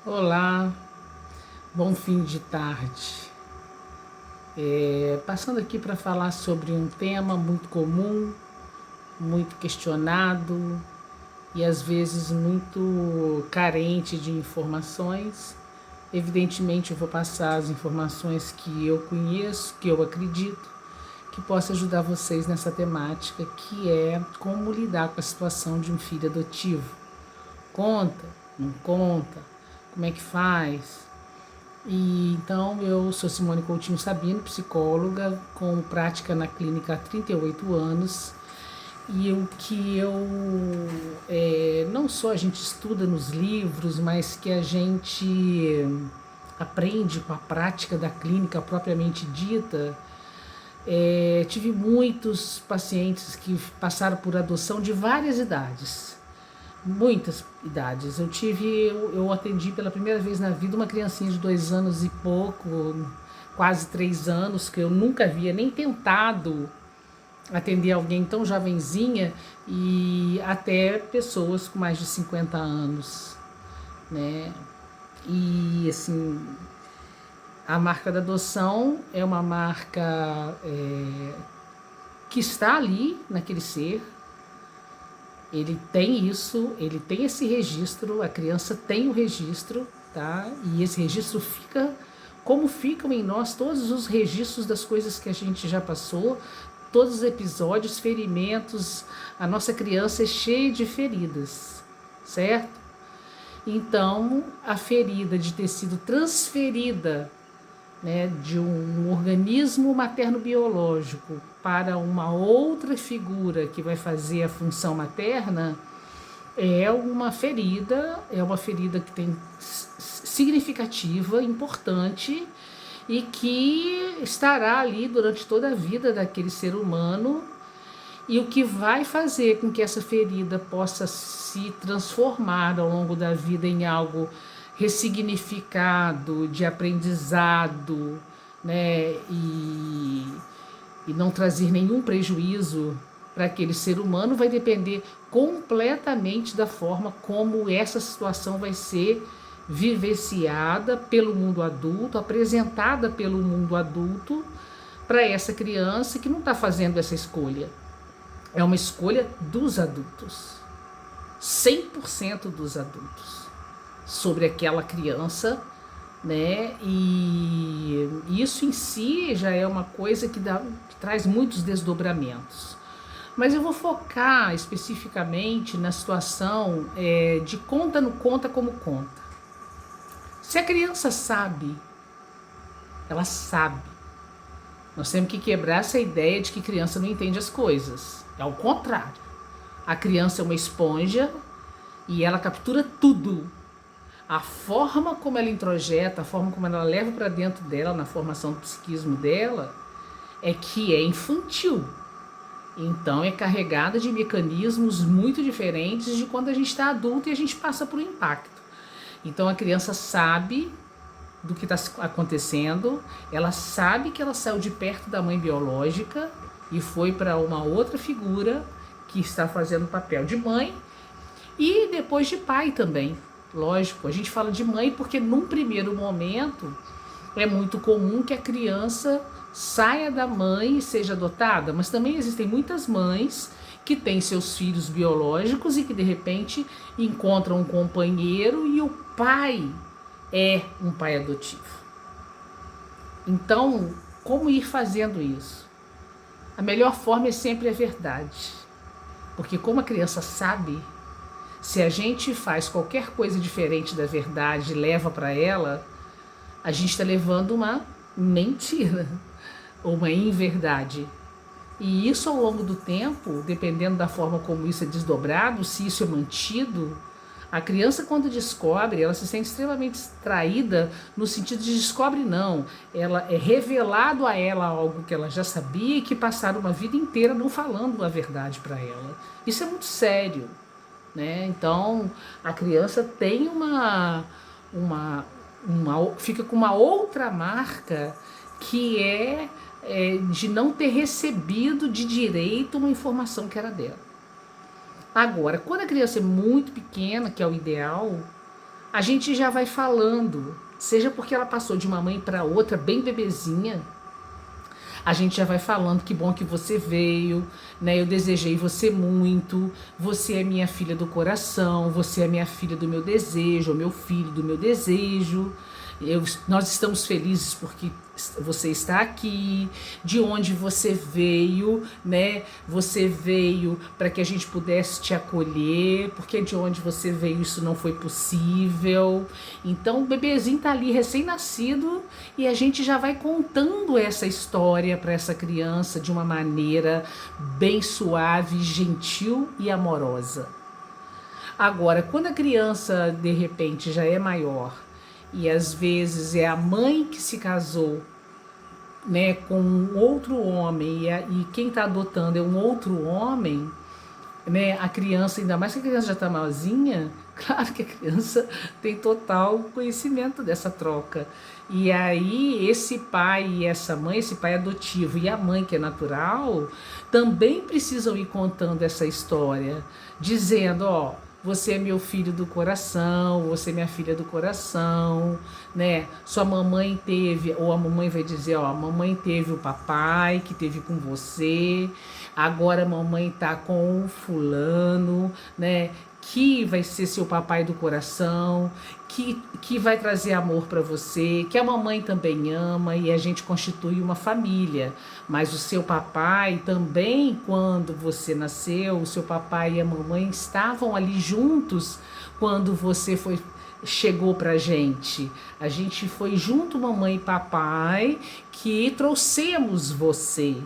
Olá, bom fim de tarde. Passando aqui para falar sobre um tema muito comum, muito questionado e às vezes muito carente de informações. Evidentemente, eu vou passar as informações que eu conheço, que eu acredito, que possa ajudar vocês nessa temática, que é como lidar com a situação de um filho adotivo. Conta? Não conta? Como é que faz? E então eu sou Simone Coutinho Sabino, psicóloga com prática na clínica há 38 anos. E o que eu não só a gente estuda nos livros, mas que a gente aprende com a prática da clínica propriamente dita. Tive muitos pacientes que passaram por adoção de várias idades, muitas idades. Eu atendi pela primeira vez na vida uma criancinha de 2 anos e pouco, quase 3 anos, que eu nunca havia nem tentado atender alguém tão jovenzinha, e até pessoas com mais de 50 anos, né? E assim, a marca da adoção é uma marca que está ali naquele ser. Ele tem isso, ele tem esse registro, a criança tem o registro, tá? E esse registro fica como ficam em nós todos os registros das coisas que a gente já passou, todos os episódios, ferimentos. A nossa criança é cheia de feridas, certo? Então, a ferida de ter sido transferida, né, de um organismo materno-biológico para uma outra figura que vai fazer a função materna, é uma ferida que tem significativa, importante, e que estará ali durante toda a vida daquele ser humano, e o que vai fazer com que essa ferida possa se transformar ao longo da vida em algo ressignificado, de aprendizado, né? E não trazer nenhum prejuízo para aquele ser humano, vai depender completamente da forma como essa situação vai ser vivenciada pelo mundo adulto, apresentada pelo mundo adulto para essa criança que não está fazendo essa escolha. É uma escolha dos adultos, 100% dos adultos, sobre aquela criança, né? E isso em si já é uma coisa que traz muitos desdobramentos. Mas eu vou focar especificamente na situação de conta no conta como conta. Se a criança sabe, ela sabe. Nós temos que quebrar essa ideia de que criança não entende as coisas. É o contrário. A criança é uma esponja e ela captura tudo. A forma como ela introjeta, a forma como ela leva para dentro dela, na formação do psiquismo dela, é que é infantil. Então é carregada de mecanismos muito diferentes de quando a gente está adulto e a gente passa por um impacto. Então a criança sabe do que está acontecendo, ela sabe que ela saiu de perto da mãe biológica e foi para uma outra figura que está fazendo o papel de mãe e depois de pai também. Lógico, a gente fala de mãe porque num primeiro momento é muito comum que a criança saia da mãe e seja adotada, mas também existem muitas mães que têm seus filhos biológicos e que de repente encontram um companheiro e o pai é um pai adotivo. Então, como ir fazendo isso? A melhor forma é sempre a verdade. Porque como a criança sabe, se a gente faz qualquer coisa diferente da verdade e leva para ela, a gente está levando uma mentira ou uma inverdade. E isso ao longo do tempo, dependendo da forma como isso é desdobrado, se isso é mantido, a criança quando descobre, ela se sente extremamente traída, no sentido de descobre não, ela é revelado a ela algo que ela já sabia e que passaram uma vida inteira não falando a verdade para ela. Isso é muito sério, né? Então a criança tem fica com uma outra marca que de não ter recebido de direito uma informação que era dela. Agora, quando a criança é muito pequena, que é o ideal, a gente já vai falando, seja porque ela passou de uma mãe para outra, bem bebezinha, a gente já vai falando que bom que você veio, né? Eu desejei você muito, você é minha filha do coração, você é minha filha do meu desejo, meu filho do meu desejo. Nós estamos felizes porque você está aqui, de onde você veio, né? Você veio para que a gente pudesse te acolher, porque de onde você veio isso não foi possível. Então o bebezinho tá ali recém-nascido e a gente já vai contando essa história para essa criança de uma maneira bem suave, gentil e amorosa. Agora, quando a criança de repente já é maior e às vezes é a mãe que se casou, né, com um outro homem e quem está adotando é um outro homem, né, a criança, ainda mais que a criança já está malzinha, claro que a criança tem total conhecimento dessa troca. E aí esse pai e essa mãe, esse pai adotivo e a mãe que é natural, também precisam ir contando essa história, dizendo, ó, você é meu filho do coração, você é minha filha do coração, né? Sua mamãe teve, ou a mamãe vai dizer, ó, a mamãe teve o papai que teve com você, agora a mamãe tá com o fulano, né? Que vai ser seu papai do coração, que vai trazer amor para você, que a mamãe também ama e a gente constitui uma família. Mas o seu papai também, quando você nasceu, o seu papai e a mamãe estavam ali juntos quando você chegou pra gente. A gente foi junto, mamãe e papai, que trouxemos você.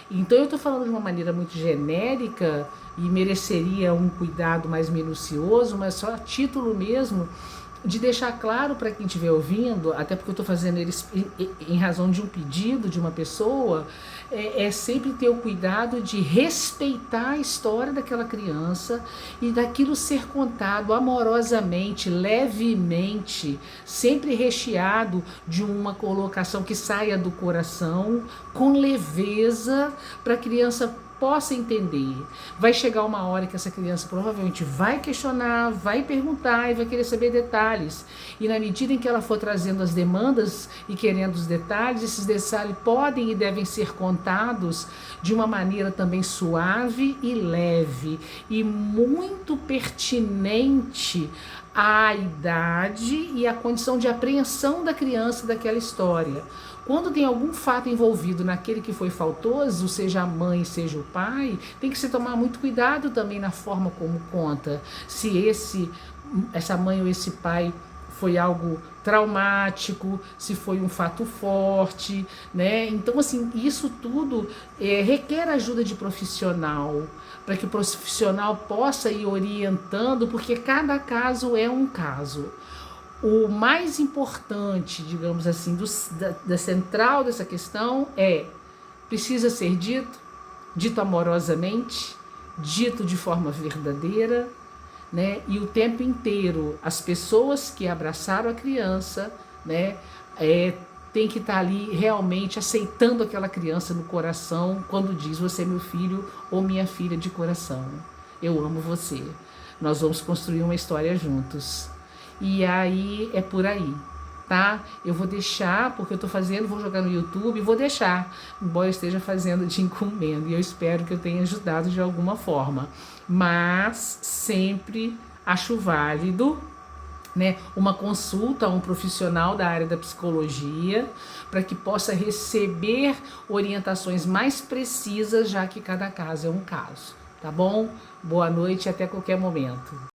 Então eu estou falando de uma maneira muito genérica e mereceria um cuidado mais minucioso, mas só a título mesmo de deixar claro para quem estiver ouvindo, até porque eu estou fazendo eles em razão de um pedido de uma pessoa, é sempre ter o cuidado de respeitar a história daquela criança e daquilo ser contado amorosamente, levemente, sempre recheado de uma colocação que saia do coração, com leveza, para a criança possa entender. Vai chegar uma hora que essa criança provavelmente vai questionar, vai perguntar e vai querer saber detalhes. E na medida em que ela for trazendo as demandas e querendo os detalhes, esses detalhes podem e devem ser contados de uma maneira também suave e leve e muito pertinente à idade e à condição de apreensão da criança daquela história. Quando tem algum fato envolvido naquele que foi faltoso, seja a mãe, seja o pai, tem que se tomar muito cuidado também na forma como conta. Se essa mãe ou esse pai foi algo traumático, se foi um fato forte, né? Então, assim, isso tudo requer ajuda de profissional, para que o profissional possa ir orientando, porque cada caso é um caso. O mais importante, digamos assim, da central dessa questão precisa ser dito amorosamente, dito de forma verdadeira, né? E o tempo inteiro as pessoas que abraçaram a criança, né, tem que estar ali realmente aceitando aquela criança no coração quando diz você é meu filho ou minha filha de coração. Eu amo você. Nós vamos construir uma história juntos. E aí é por aí, tá? Eu vou deixar, porque eu tô fazendo, vou jogar no YouTube, vou deixar, embora eu esteja fazendo de encomenda, e eu espero que eu tenha ajudado de alguma forma. Mas sempre acho válido, né, uma consulta a um profissional da área da psicologia, para que possa receber orientações mais precisas, já que cada caso é um caso, tá bom? Boa noite e até qualquer momento.